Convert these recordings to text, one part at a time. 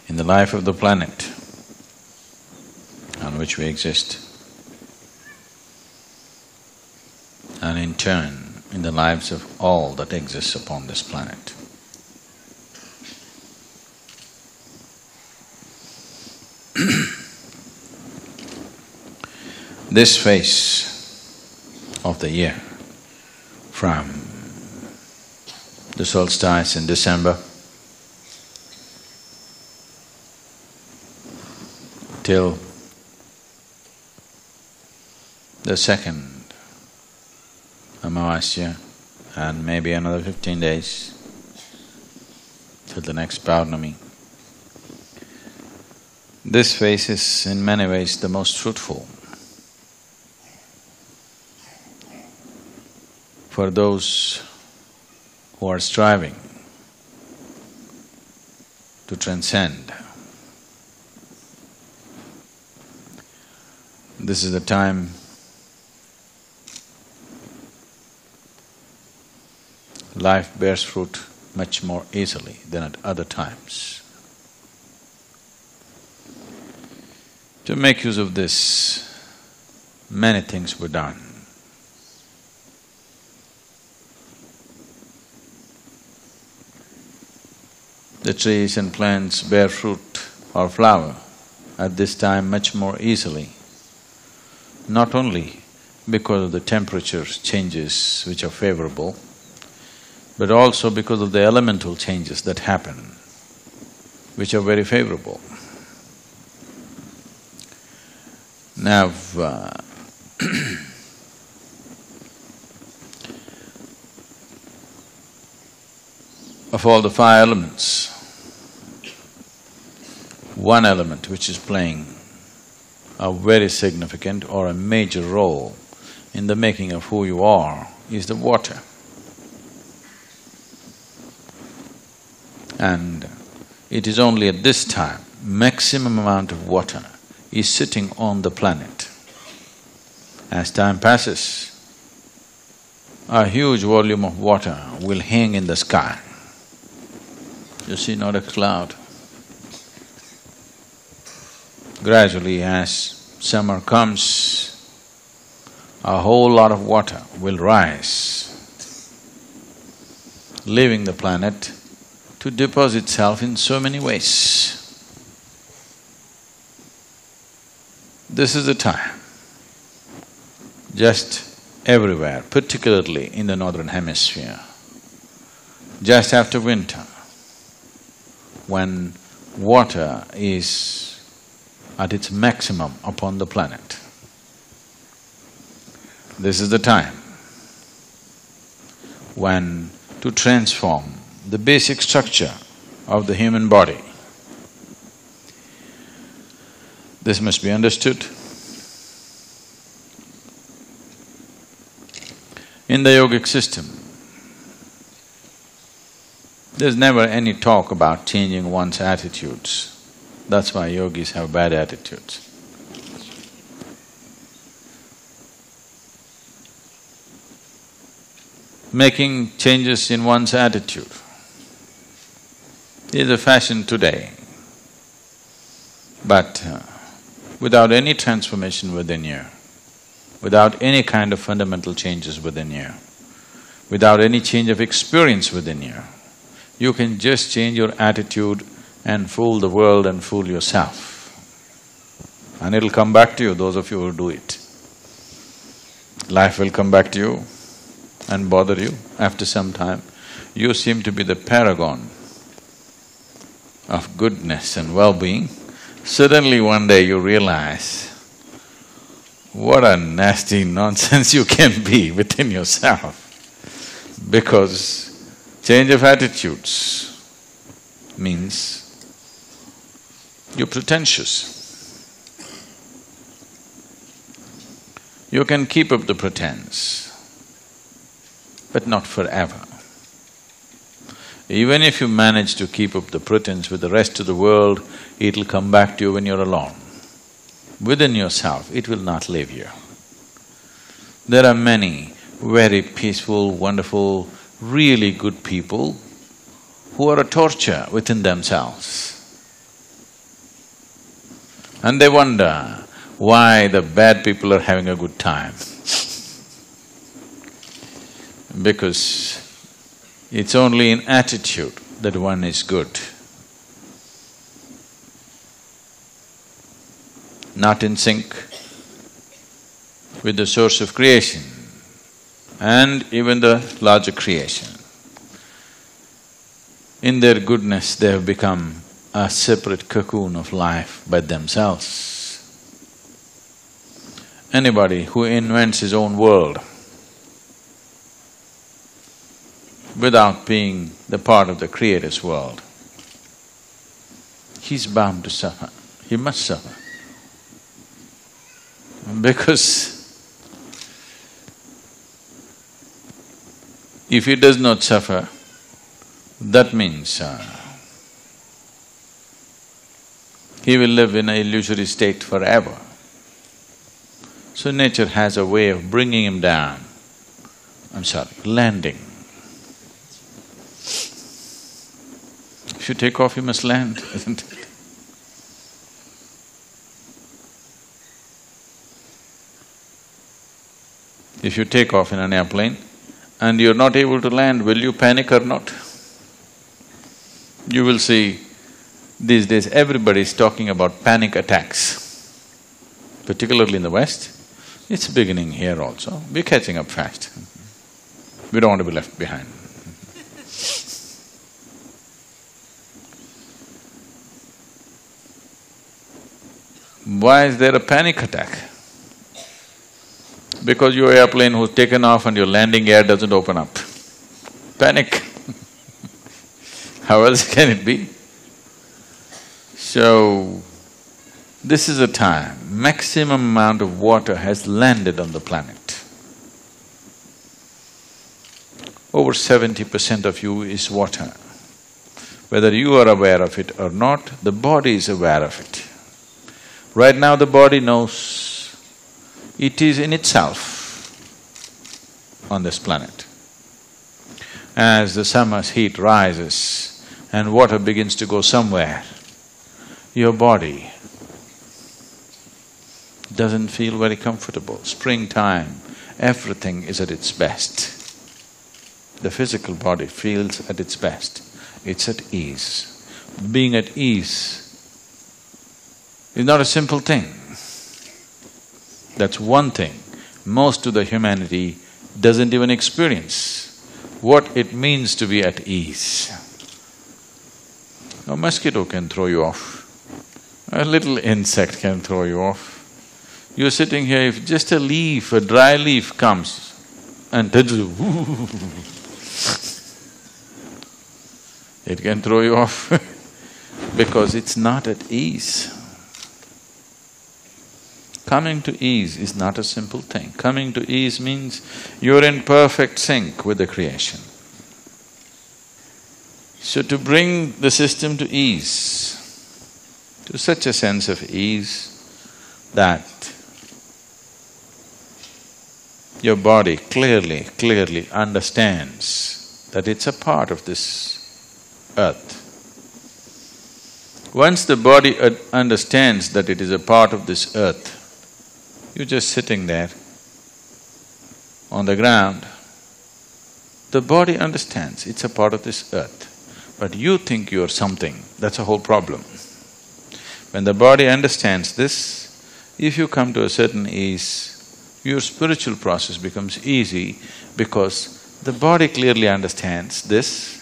the life of the planet on which we exist, and in turn in the lives of all that exists upon this planet. This phase of the year, from the solstice in December till the second Amavasya, and maybe another 15 days till the next Paurnami. This phase is in many ways the most fruitful for those who are striving to transcend. This is the time life bears fruit much more easily than at other times. To make use of this, many things were done. The trees and plants bear fruit or flower at this time much more easily, not only because of the temperature changes which are favorable, but also because of the elemental changes that happen, which are very favorable. Now, of all the five elements, one element which is playing a very significant or a major role in the making of who you are is the water. And it is only at this time, maximum amount of water is sitting on the planet. As time passes, a huge volume of water will hang in the sky. You see, not a cloud. Gradually, as summer comes, a whole lot of water will rise, leaving the planet to deposit itself in so many ways. This is the time, just everywhere, particularly in the northern hemisphere, just after winter, when water is at its maximum upon the planet. This is the time when to transform the basic structure of the human body. This must be understood. In the yogic system, there's never any talk about changing one's attitudes. That's why yogis have bad attitudes. Making changes in one's attitude is a fashion today, but without any transformation within you, without any kind of fundamental changes within you, without any change of experience within you, you can just change your attitude and fool the world and fool yourself. And it'll come back to you, those of you who do it. Life will come back to you and bother you after some time. You seem to be the paragon of goodness and well-being. Suddenly one day you realize what a nasty nonsense you can be within yourself, because change of attitudes means you're pretentious. You can keep up the pretense, but not forever. Even if you manage to keep up the pretense with the rest of the world, it'll come back to you when you're alone. Within yourself, it will not leave you. There are many very peaceful, wonderful, really good people who are a torture within themselves. And they wonder why the bad people are having a good time. Because it's only in attitude that one is good, not in sync with the source of creation and even the larger creation. In their goodness, they have become a separate cocoon of life by themselves. Anybody who invents his own world without being the part of the Creator's world, he's bound to suffer, he must suffer. Because if he does not suffer, that means he will live in an illusory state forever. So nature has a way of bringing him down, landing. If you take off, you must land, isn't it? If you take off in an airplane and you're not able to land, will you panic or not? You will see these days everybody is talking about panic attacks, particularly in the West. It's beginning here also. We're catching up fast. We don't want to be left behind. Why is there a panic attack? Because your airplane who's taken off and your landing gear doesn't open up. Panic. How else can it be? So, this is a time, maximum amount of water has landed on the planet. Over 70% of you is water. Whether you are aware of it or not, the body is aware of it. Right now the body knows it is in itself on this planet. As the summer's heat rises and water begins to go somewhere, your body doesn't feel very comfortable. Springtime, everything is at its best. The physical body feels at its best, it's at ease. Being at ease is not a simple thing. That's one thing most of the humanity doesn't even experience, what it means to be at ease. A mosquito can throw you off, a little insect can throw you off. You're sitting here, if just a leaf, a dry leaf comes and touches you, it can throw you off because it's not at ease. Coming to ease is not a simple thing. Coming to ease means you're in perfect sync with the creation. So to bring the system to ease, to such a sense of ease that your body clearly understands that it's a part of this earth. Once the body understands that it is a part of this earth, you're just sitting there on the ground. The body understands it's a part of this earth, but you think you're something, that's a whole problem. When the body understands this, if you come to a certain ease, your spiritual process becomes easy because the body clearly understands this.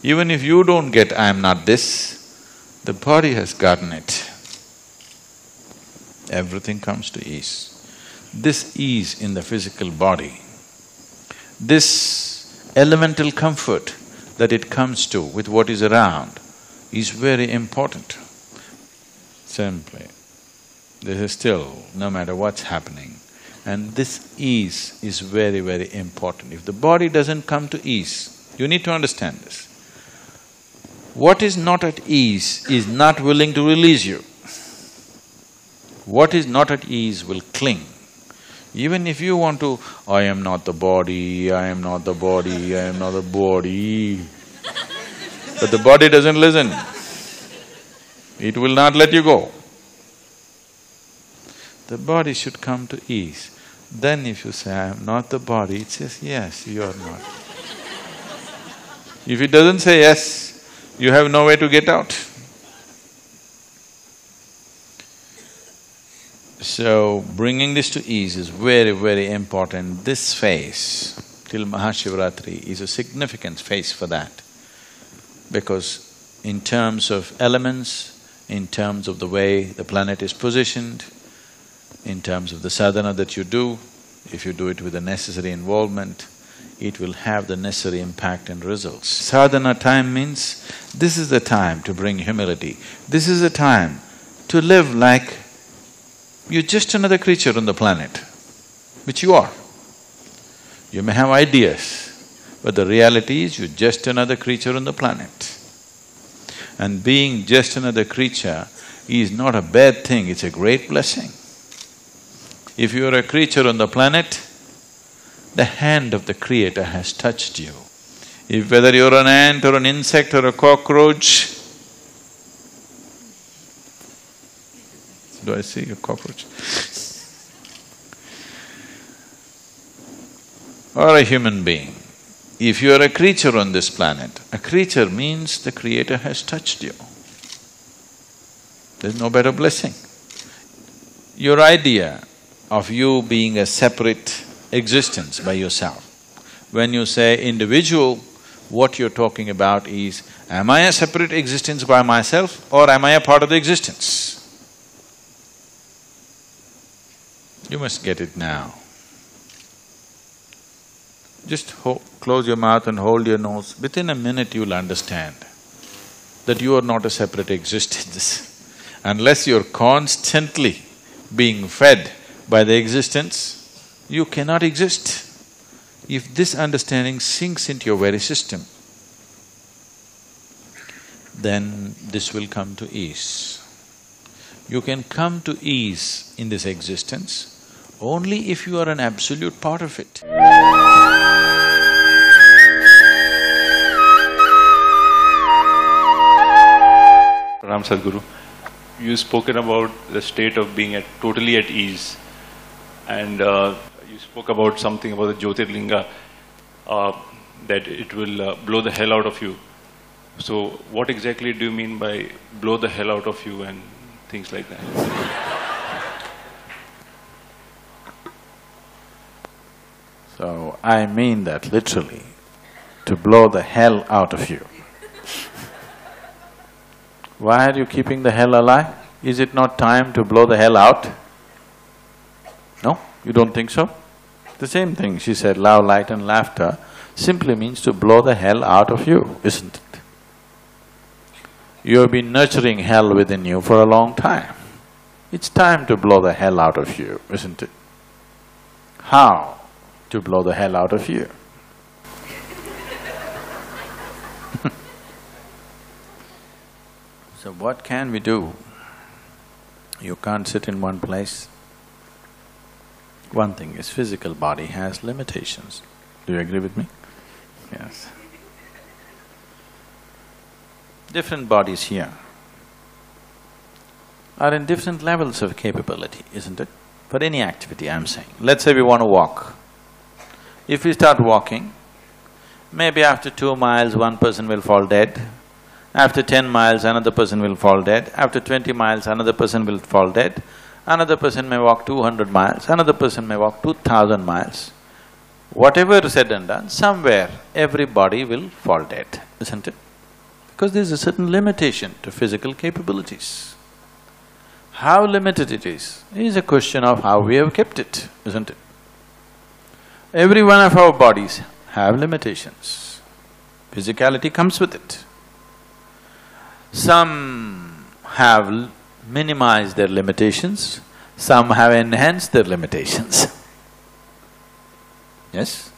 Even if you don't get "I am not this," the body has gotten it. Everything comes to ease. This ease in the physical body, this elemental comfort that it comes to with what is around is very important. Simply, this is still, no matter what's happening, and this ease is very important. If the body doesn't come to ease, you need to understand this. What is not at ease is not willing to release you. What is not at ease will cling. Even if you want to, "I am not the body, I am not the body, I am not the body," But the body doesn't listen. It will not let you go. The body should come to ease. Then if you say, I am not the body, it says, yes, you are not. If it doesn't say yes, you have no way to get out. So, bringing this to ease is very, very important. This phase, till Mahashivratri, is a significant phase for that. Because in terms of elements, in terms of the way the planet is positioned, in terms of the sadhana that you do, if you do it with the necessary involvement, it will have the necessary impact and results. Sadhana time means this is the time to bring humility. This is the time to live like you're just another creature on the planet, which you are. You may have ideas, but the reality is you're just another creature on the planet. And being just another creature is not a bad thing, it's a great blessing. If you are a creature on the planet, the hand of the Creator has touched you. If whether you're an ant or an insect or a cockroach… Do I see a cockroach? Or a human being. If you are a creature on this planet, a creature means the Creator has touched you. There's no better blessing. Your idea of you being a separate existence by yourself. When you say individual, what you're talking about is, am I a separate existence by myself or am I a part of the existence? You must get it now. Just close your mouth and hold your nose. Within a minute you'll understand that you are not a separate existence. Unless you're constantly being fed by the existence, you cannot exist. If this understanding sinks into your very system, then this will come to ease. You can come to ease in this existence only if you are an absolute part of it. Pranam Sadguru, you spoken about the state of being totally at ease, and you spoke about something about the Jyotirlinga, that it will blow the hell out of you. So what exactly do you mean by blow the hell out of you and things like that? So, I mean that literally, to blow the hell out of you. Why are you keeping the hell alive? Is it not time to blow the hell out? No? You don't think so? The same thing, she said, love, light and laughter simply means to blow the hell out of you, isn't it? You have been nurturing hell within you for a long time. It's time to blow the hell out of you, isn't it? How to blow the hell out of you? So what can we do? You can't sit in one place. One thing is, physical body has limitations. Do you agree with me? Yes. Different bodies here are in different levels of capability, isn't it? For any activity, I'm saying. Let's say we want to walk. If we start walking, maybe after 2 miles, one person will fall dead. After 10 miles, another person will fall dead. After 20 miles, another person will fall dead. Another person may walk 200 miles, another person may walk 2000 miles. Whatever is said and done, somewhere everybody will fall dead, isn't it? Because there's a certain limitation to physical capabilities. How limited it is a question of how we have kept it, isn't it? Every one of our bodies have limitations. Physicality comes with it. Some have minimized their limitations, some have enhanced their limitations. Yes?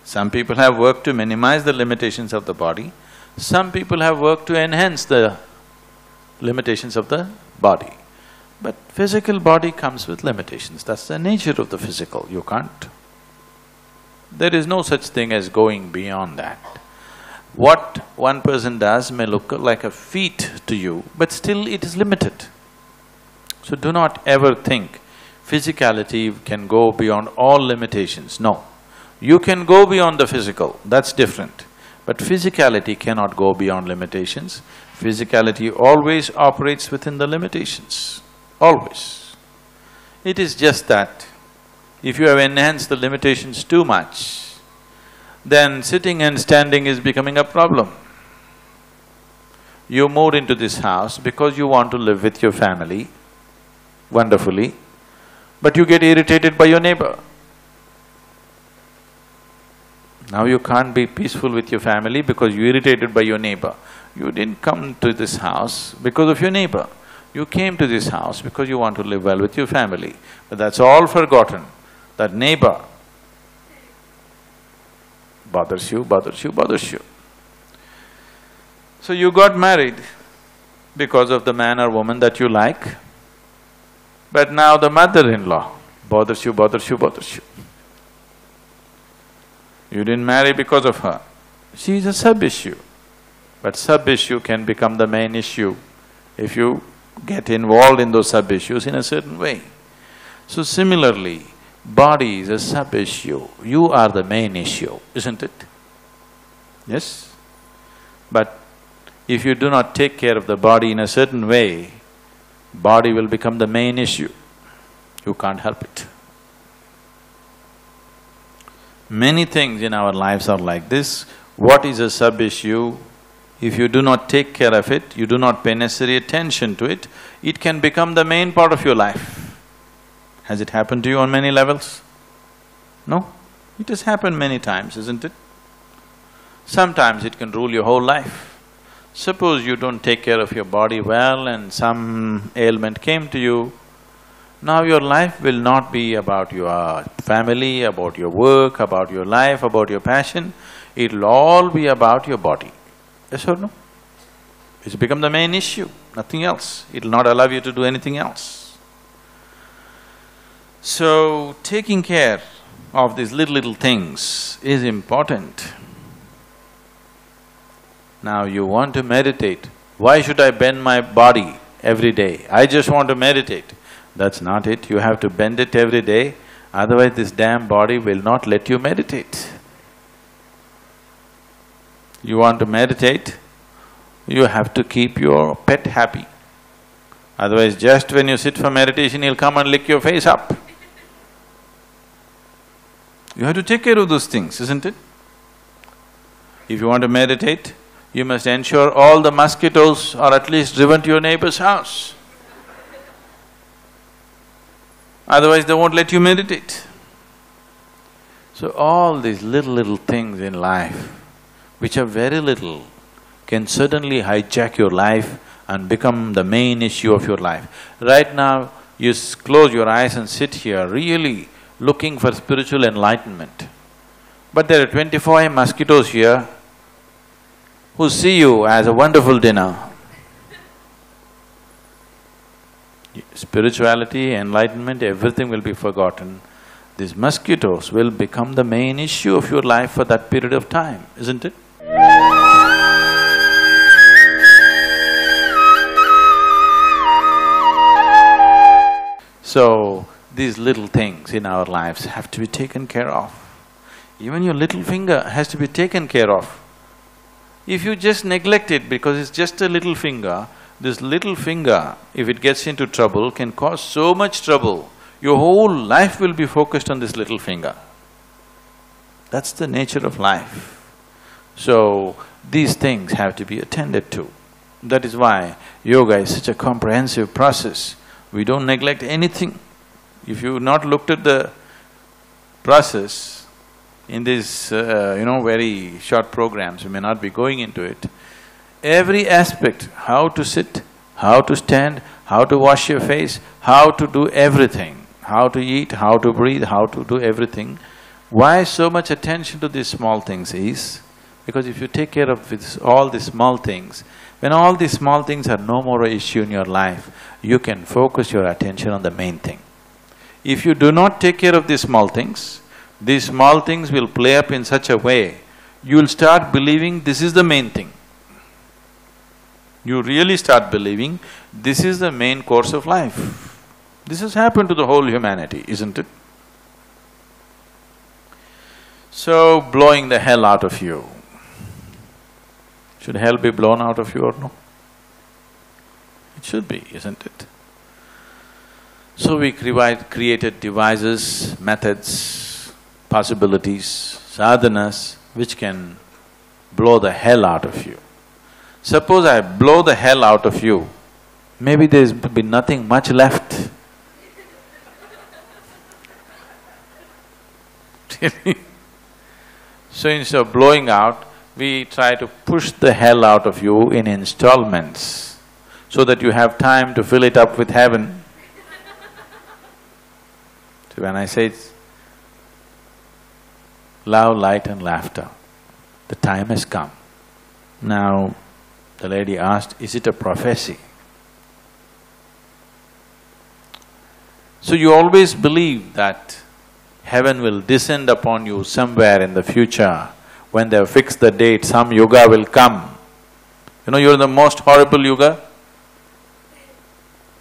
Some people have worked to minimize the limitations of the body, some people have worked to enhance the limitations of the body. But physical body comes with limitations, that's the nature of the physical, you can't. There is no such thing as going beyond that. What one person does may look like a feat to you, but still it is limited. So do not ever think physicality can go beyond all limitations, no. You can go beyond the physical, that's different. But physicality cannot go beyond limitations. Physicality always operates within the limitations, always. It is just that if you have enhanced the limitations too much, then sitting and standing is becoming a problem. You moved into this house because you want to live with your family wonderfully, but you get irritated by your neighbor. Now you can't be peaceful with your family because you're irritated by your neighbor. You didn't come to this house because of your neighbor. You came to this house because you want to live well with your family. But that's all forgotten. That neighbor bothers you, bothers you, bothers you. So you got married because of the man or woman that you like, but now the mother-in-law bothers you, bothers you, bothers you. You didn't marry because of her. She is a sub-issue. But sub-issue can become the main issue if you get involved in those sub-issues in a certain way. So similarly, body is a sub-issue. You are the main issue, isn't it? Yes? But if you do not take care of the body in a certain way, body will become the main issue. You can't help it. Many things in our lives are like this. What is a sub-issue? If you do not take care of it, you do not pay necessary attention to it, it can become the main part of your life. Has it happened to you on many levels? No? It has happened many times, isn't it? Sometimes it can rule your whole life. Suppose you don't take care of your body well and some ailment came to you, now your life will not be about your family, about your work, about your life, about your passion. It'll all be about your body. Yes or no? It's become the main issue, nothing else. It'll not allow you to do anything else. So, taking care of these little things is important. Now you want to meditate. Why should I bend my body every day? I just want to meditate. That's not it. You have to bend it every day, otherwise this damn body will not let you meditate. You want to meditate, you have to keep your pet happy. Otherwise, just when you sit for meditation, he'll come and lick your face up. You have to take care of those things, isn't it? If you want to meditate, you must ensure all the mosquitoes are at least driven to your neighbor's house. Otherwise, they won't let you meditate. So all these little things in life, which are very little, can suddenly hijack your life and become the main issue of your life. Right now, you close your eyes and sit here really looking for spiritual enlightenment. But there are 24 mosquitoes here who see you as a wonderful dinner. Spirituality, enlightenment, everything will be forgotten. These mosquitoes will become the main issue of your life for that period of time, isn't it? So, these little things in our lives have to be taken care of. Even your little finger has to be taken care of. If you just neglect it because it's just a little finger, this little finger, if it gets into trouble, can cause so much trouble. Your whole life will be focused on this little finger. That's the nature of life. So, these things have to be attended to. That is why yoga is such a comprehensive process. We don't neglect anything. If you've not looked at the process in these, very short programs, we may not be going into it. Every aspect, how to sit, how to stand, how to wash your face, how to do everything, how to eat, how to breathe, how to do everything. Why so much attention to these small things is, because if you take care of all these small things, when all these small things are no more an issue in your life, you can focus your attention on the main thing. If you do not take care of these small things will play up in such a way, you will start believing this is the main thing. You really start believing this is the main course of life. This has happened to the whole humanity, isn't it? So, blowing the hell out of you. Should hell be blown out of you or no? It should be, isn't it? So we created devices, methods, possibilities, sadhanas which can blow the hell out of you. Suppose I blow the hell out of you, maybe there's be nothing much left. So instead of blowing out, we try to push the hell out of you in installments so that you have time to fill it up with heaven. So when I say it's love, light and laughter, the time has come. Now, the lady asked, is it a prophecy? So you always believe that heaven will descend upon you somewhere in the future. When they've fixed the date, some yuga will come. You know, you're in the most horrible yuga.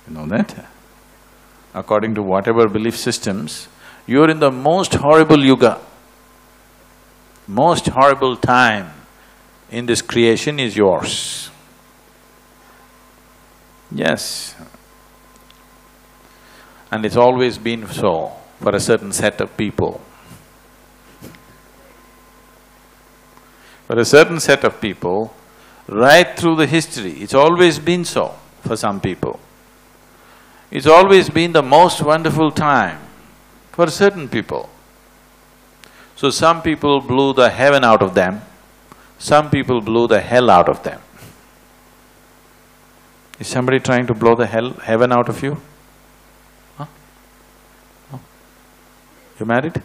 You know that? According to whatever belief systems, you're in the most horrible yuga. Most horrible time in this creation is yours. Yes. And it's always been so for a certain set of people. For a certain set of people, right through the history, it's always been so for some people. It's always been the most wonderful time for certain people. So some people blew the heaven out of them, some people blew the hell out of them. Is somebody trying to blow the heaven out of you? Huh? No? You married?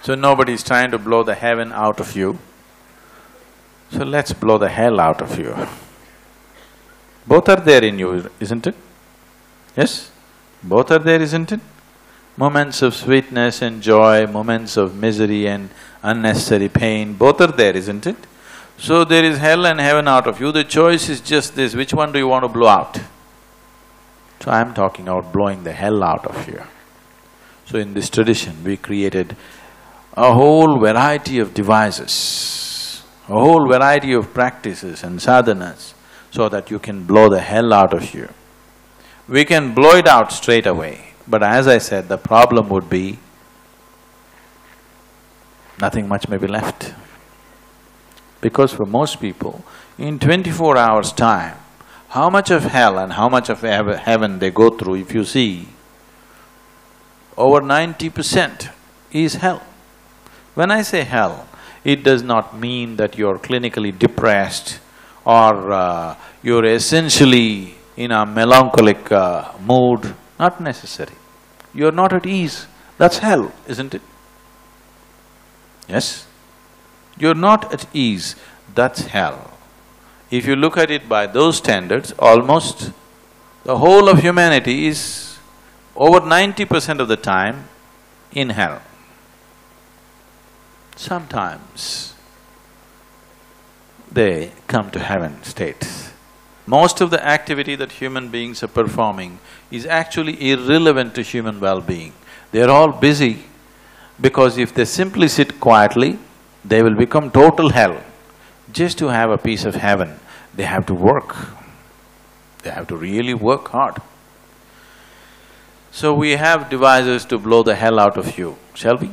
So nobody is trying to blow the heaven out of you. So let's blow the hell out of you. Both are there in you, isn't it? Yes? Both are there, isn't it? Moments of sweetness and joy, moments of misery and unnecessary pain, both are there, isn't it? So there is hell and heaven out of you, the choice is just this, which one do you want to blow out? So I'm talking about blowing the hell out of you. So in this tradition, we created a whole variety of devices, a whole variety of practices and sadhanas, so that you can blow the hell out of you. We can blow it out straight away, but as I said, the problem would be nothing much may be left. Because for most people, in 24 hours' time, how much of hell and how much of heaven they go through, if you see, over 90% is hell. When I say hell, it does not mean that you're clinically depressed or you're essentially in a melancholic mood, not necessary. You're not at ease, that's hell, isn't it? Yes? You're not at ease, that's hell. If you look at it by those standards, almost the whole of humanity is over 90% of the time in hell. Sometimes they come to heaven states. Most of the activity that human beings are performing is actually irrelevant to human well-being. They're all busy because if they simply sit quietly, they will become total hell. Just to have a piece of heaven, they have to work. They have to really work hard. So we have devices to blow the hell out of you, shall we?